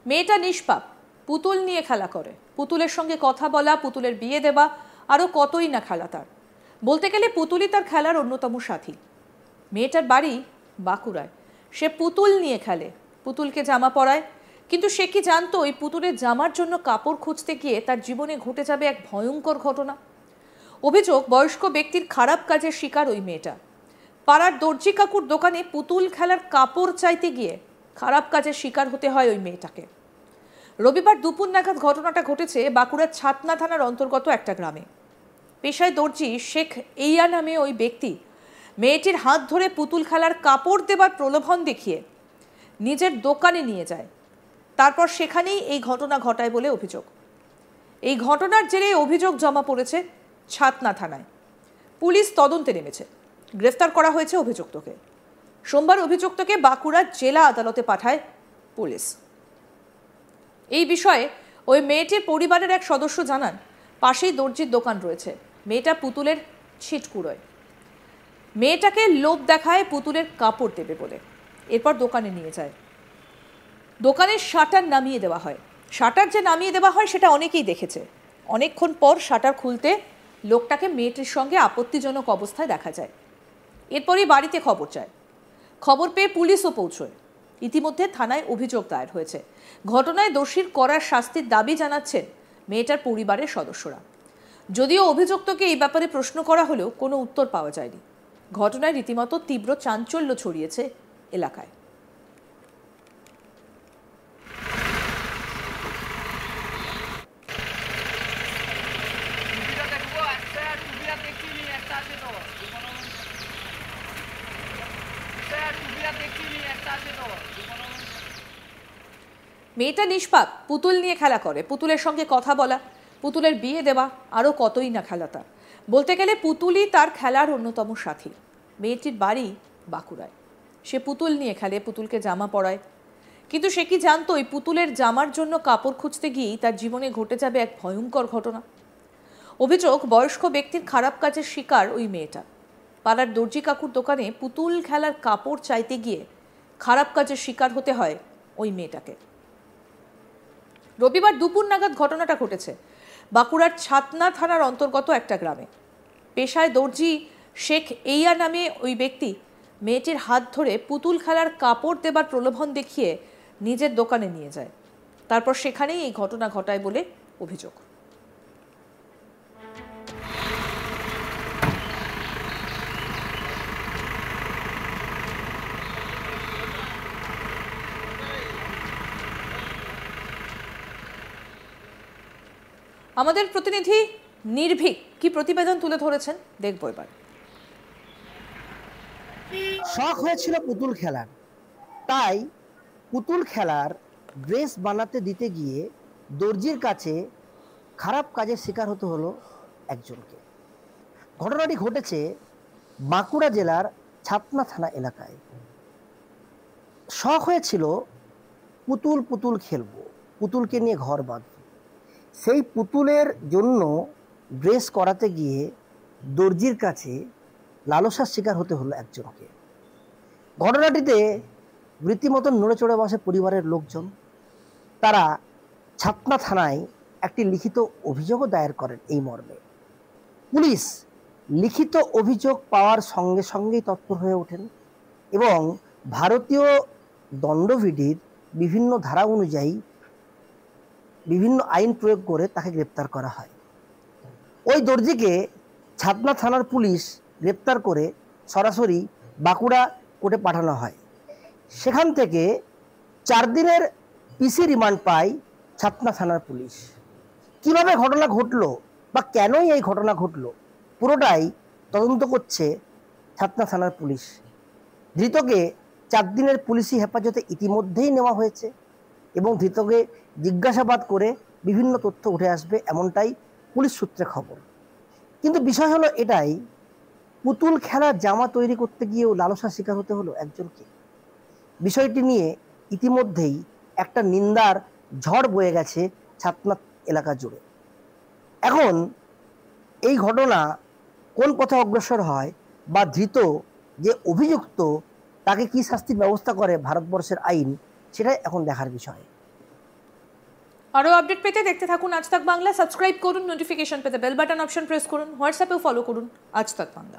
মেয়েটা নিষ্পাপ, পুতুল নিয়ে খেলা করে, পুতুলের সঙ্গে কথা বলা, পুতুলের বিয়ে দেওয়া, আরও কতই না খেলা তার। বলতে গেলে পুতুলই তার খেলার অন্যতম সাথী। মেয়েটার বাড়ি বাঁকুড়ায়। সে পুতুল নিয়ে খেলে, পুতুলকে জামা পরায়, কিন্তু সে কি জানতো ওই পুতুলের জামার জন্য কাপড় খুঁজতে গিয়ে তার জীবনে ঘটে যাবে এক ভয়ঙ্কর ঘটনা। অভিযোগ, বয়স্ক ব্যক্তির খারাপ কাজের শিকার ওই মেয়েটা। পাড়ার দর্জি কাকুর দোকানে পুতুল খেলার কাপড় চাইতে গিয়ে খারাপ কাজের শিকার হতে হয় ওই মেয়েটাকে। রবিবার দুপুর নাগাদ ঘটনাটা ঘটেছে বাঁকুড়ার ছাতনা থানার অন্তর্গত একটা গ্রামে। পেশায় দর্জি শেখ এইয়া নামে ওই ব্যক্তি মেয়েটির হাত ধরে পুতুল খেলার কাপড় দেবার প্রলোভন দেখিয়ে নিজের দোকানে নিয়ে যায়। তারপর সেখানেই এই ঘটনা ঘটায় বলে অভিযোগ। এই ঘটনার জেরে অভিযোগ জমা পড়েছে ছাতনা থানায়। পুলিশ তদন্তে নেমেছে, গ্রেফতার করা হয়েছে অভিযুক্তকে। সোমবার অভিযুক্তকে বাঁকুড়া জেলা আদালতে পাঠায় পুলিশ। এই বিষয়ে ওই মেয়েটির পরিবারের এক সদস্য জানান, পাশেই দর্জির দোকান রয়েছে, মেয়েটা পুতুলের ছিটকুড়োয়। মেয়েটাকে লোভ দেখায় পুতুলের কাপড় দেবে বলে, এরপর দোকানে নিয়ে যায়। দোকানের শাটার নামিয়ে দেওয়া হয়। শাটার যে নামিয়ে দেওয়া হয় সেটা অনেকেই দেখেছে। অনেকক্ষণ পর শাটার খুলতে লোকটাকে মেয়েটির সঙ্গে আপত্তিজনক অবস্থায় দেখা যায়। এরপরই বাড়িতে খবর চায়। খবর পেয়ে পুলিশও পৌঁছয়। ইতিমধ্যে থানায় অভিযোগ দায়ের হয়েছে। ঘটনায় দোষীর কড়া শাস্তির দাবি জানাচ্ছেন মেয়েটার পরিবারের সদস্যরা। যদিও অভিযুক্তকে এই ব্যাপারে প্রশ্ন করা হলেও কোনো উত্তর পাওয়া যায়নি। ঘটনায় রীতিমতো তীব্র চাঞ্চল্য ছড়িয়েছে এলাকায়। মেয়েটা নিষ্পাপ, পুতুল নিয়ে খেলা করে, পুতুলের সঙ্গে কথা বলা, পুতুলের বিয়ে দেওয়া, আরও কতই না খেলা তার। বলতে গেলে পুতুলই তার খেলার অন্যতম সাথী। মেয়েটির বাড়ি বাঁকুড়ায়। সে পুতুল নিয়ে খেলে, পুতুলকে জামা পরায়, কিন্তু সে কি জানতো ওই পুতুলের জামার জন্য কাপড় খুঁজতে গিয়েই তার জীবনে ঘটে যাবে এক ভয়ঙ্কর ঘটনা। অভিযোগ, বয়স্ক ব্যক্তির খারাপ কাজের শিকার ওই মেয়েটা। পাড়ার দর্জি কাকুর দোকানে পুতুল খেলার কাপড় চাইতে গিয়ে খারাপ কাজের শিকার হতে হয় ওই মেয়েটাকে। রবিবার দুপুর নাগাদ ঘটনাটা ঘটেছে বাঁকুড়ার ছাতনা থানার অন্তর্গত একটা গ্রামে। পেশায় দর্জি শেখ এইয়া নামে ওই ব্যক্তি মেয়েটির হাত ধরে পুতুল খেলার কাপড় দেবার প্রলোভন দেখিয়ে নিজের দোকানে নিয়ে যায়। তারপর সেখানেই এই ঘটনা ঘটায় বলে অভিযোগ। আমাদের প্রতিনিধি নির্ভীক কি প্রতিবেদন তুলে ধরেছেন দেখবো এবার। শখ হয়েছিল পুতুল খেলার, তাই পুতুল খেলার ড্রেস বানাতে দিতে গিয়ে দর্জির কাছে খারাপ কাজের শিকার হতে হলো একজনকে। ঘটনাটি ঘটেছে বাঁকুড়া জেলার ছাতনা থানা এলাকায়। শখ হয়েছিল পুতুল খেলবো, পুতুলকে নিয়ে ঘর বাঁধব। সেই পুতুলের জন্য ড্রেস করাতে গিয়ে দর্জির কাছে লালসার শিকার হতে হলো একজনকে। ঘটনাটিতে রীতিমতো নড়ে চড়ে বসে পরিবারের লোকজন। তারা ছাতনা থানায় একটি লিখিত অভিযোগও দায়ের করেন এই মর্মে। পুলিশ লিখিত অভিযোগ পাওয়ার সঙ্গে সঙ্গেই তৎপর হয়ে ওঠেন এবং ভারতীয় দণ্ডবিধির বিভিন্ন ধারা অনুযায়ী বিভিন্ন আইন প্রয়োগ করে তাকে গ্রেপ্তার করা হয়। ওই দর্জিকে ছাতনা থানার পুলিশ গ্রেপ্তার করে সরাসরি বাঁকুড়া কোর্টে পাঠানো হয়। সেখান থেকে 4 দিনের পিসি রিমান্ড পায় ছাতনা থানার পুলিশ। কিভাবে ঘটনা ঘটলো বা কেনই এই ঘটনা ঘটলো পুরোটাই তদন্ত করছে ছাতনা থানার পুলিশ। ধৃতকে 4 দিনের পুলিশি হেফাজতে ইতিমধ্যেই নেওয়া হয়েছে এবং ধৃতকে জিজ্ঞাসাবাদ করে বিভিন্ন তথ্য উঠে আসবে, এমনটাই পুলিশ সূত্রে খবর। কিন্তু বিষয় হলো এটাই, পুতুল খেলার জামা তৈরি করতে গিয়েও লালসার শিকার হতে হলো একজনকে। বিষয়টি নিয়ে ইতিমধ্যেই একটা নিন্দার ঝড় বয়ে গেছে ছাতনা এলাকা জুড়ে। এখন এই ঘটনা কোন পথে অগ্রসর হয় বা ধৃত যে অভিযুক্ত তাকে কি শাস্তির ব্যবস্থা করে ভারতবর্ষের আইন, সেটাই এখন দেখার বিষয়। আরও আপডেট পেতে দেখতে থাকুন আজ তাক বাংলা। সাবস্ক্রাইব করুন, নোটিফিকেশন পেতে বেল বাটন অপশন প্রেস করুন, হোয়াটসঅ্যাপেও ফলো করুন আজ তাক বাংলা।